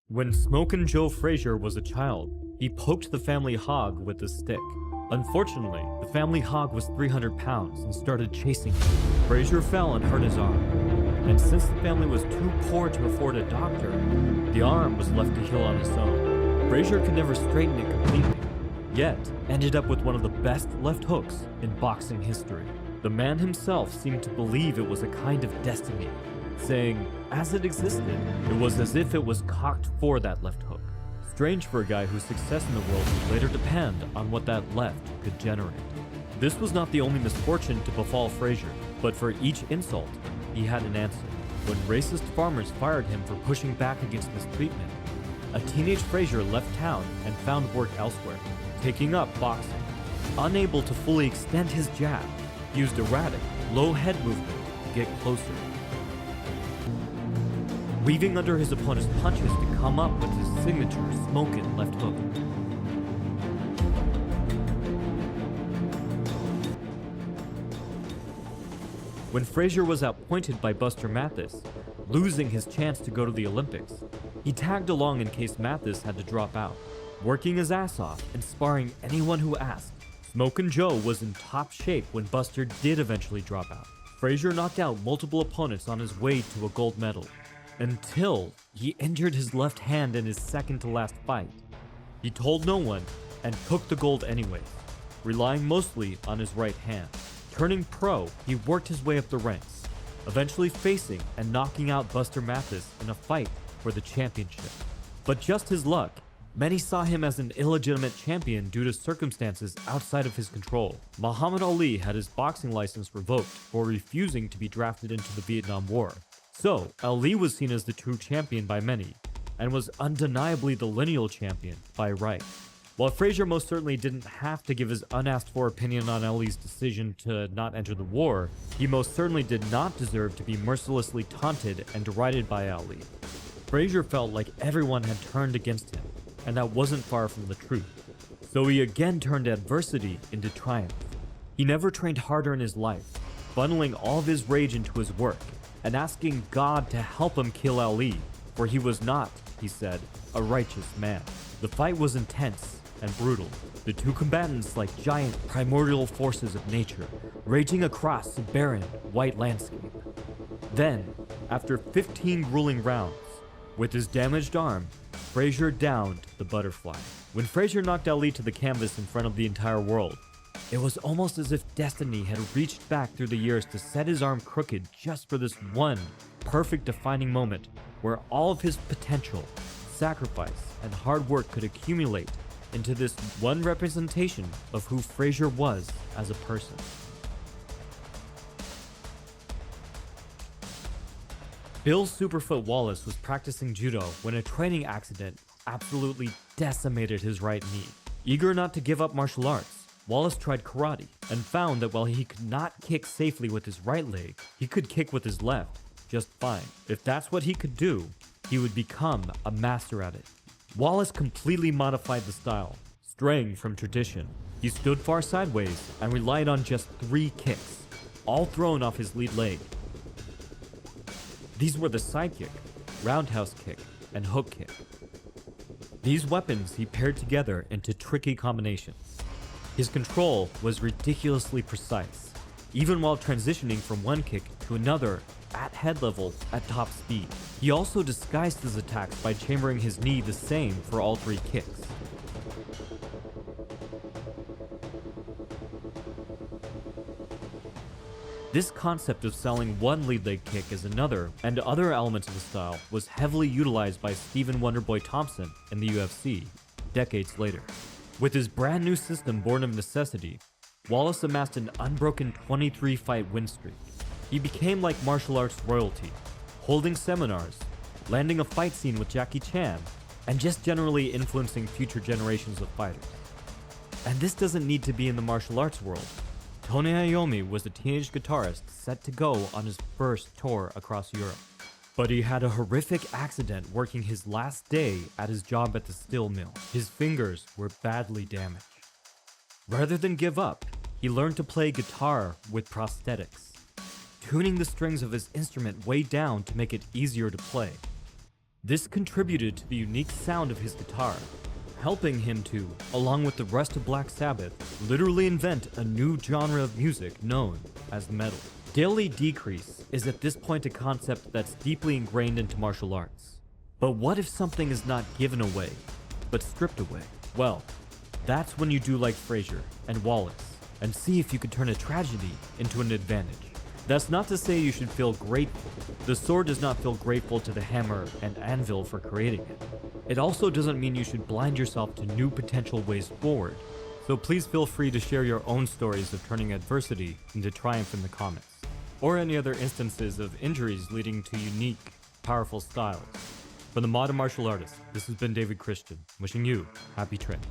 When Smokin' Joe Frazier was a child, he poked the family hog with a stick. Unfortunately, the family hog was 300 pounds and started chasing him. Frazier fell and hurt his arm. And since the family was too poor to afford a doctor, the arm was left to heal on its own. Frazier could never straighten it completely, yet ended up with one of the best left hooks in boxing history. The man himself seemed to believe it was a kind of destiny, saying, as it existed, it was as if it was cocked for that left hook. Strange for a guy whose success in the world would later depend on what that left could generate. This was not the only misfortune to befall Frazier, but for each insult, he had an answer. When racist farmers fired him for pushing back against mistreatment, a teenage Frazier left town and found work elsewhere, taking up boxing. Unable to fully extend his jab, he used erratic, low head movement to get closer, weaving under his opponent's punches to come up with his signature smokin' left hook. When Frazier was outpointed by Buster Mathis, losing his chance to go to the Olympics, he tagged along in case Mathis had to drop out, working his ass off and sparring anyone who asked. Smokin' Joe was in top shape when Buster did eventually drop out. Frazier knocked out multiple opponents on his way to a gold medal, until he injured his left hand in his second to last fight. He told no one and took the gold anyways, relying mostly on his right hand. Turning pro, he worked his way up the ranks, eventually facing and knocking out Buster Mathis in a fight for the championship. But just his luck, many saw him as an illegitimate champion due to circumstances outside of his control. Muhammad Ali had his boxing license revoked for refusing to be drafted into the Vietnam War. So, Ali was seen as the true champion by many, and was undeniably the lineal champion by right. While Frazier most certainly didn't have to give his unasked for opinion on Ali's decision to not enter the war, he most certainly did not deserve to be mercilessly taunted and derided by Ali. Frazier felt like everyone had turned against him, and that wasn't far from the truth. So he again turned adversity into triumph. He never trained harder in his life, funneling all of his rage into his work, and asking God to help him kill Ali, for he was not, he said, a righteous man. The fight was intense and brutal, the two combatants like giant primordial forces of nature, raging across a barren, white landscape. Then, after 15 grueling rounds, with his damaged arm, Frazier downed the butterfly. When Frazier knocked Ali to the canvas in front of the entire world, it was almost as if destiny had reached back through the years to set his arm crooked just for this one perfect defining moment where all of his potential, sacrifice, and hard work could accumulate into this one representation of who Frazier was as a person. Bill Superfoot Wallace was practicing judo when a training accident absolutely decimated his right knee. Eager not to give up martial arts, Wallace tried karate and found that while he could not kick safely with his right leg, he could kick with his left just fine. If that's what he could do, he would become a master at it. Wallace completely modified the style, straying from tradition. He stood far sideways and relied on just 3 kicks, all thrown off his lead leg. These were the side kick, roundhouse kick, and hook kick. These weapons he paired together into tricky combinations. His control was ridiculously precise, even while transitioning from one kick to another at head level at top speed. He also disguised his attacks by chambering his knee the same for all 3 kicks. This concept of selling one lead leg kick as another and other elements of the style was heavily utilized by Stephen Wonderboy Thompson in the UFC decades later. With his brand new system born of necessity, Wallace amassed an unbroken 23-fight win streak. He became like martial arts royalty, holding seminars, landing a fight scene with Jackie Chan, and just generally influencing future generations of fighters. And this doesn't need to be in the martial arts world. Tony Iommi was a teenage guitarist set to go on his first tour across Europe. But he had a horrific accident working his last day at his job at the steel mill. His fingers were badly damaged. Rather than give up, he learned to play guitar with prosthetics, tuning the strings of his instrument way down to make it easier to play. This contributed to the unique sound of his guitar, helping him to, along with the rest of Black Sabbath, literally invent a new genre of music known as metal. Daily decrease is at this point a concept that's deeply ingrained into martial arts. But what if something is not given away, but stripped away? Well, that's when you do like Frazier and Wallace, and see if you could turn a tragedy into an advantage. That's not to say you should feel grateful. The sword does not feel grateful to the hammer and anvil for creating it. It also doesn't mean you should blind yourself to new potential ways forward. So please feel free to share your own stories of turning adversity into triumph in the comments, or any other instances of injuries leading to unique, powerful styles. For the Modern Martial Artist, this has been David Christian, wishing you happy training.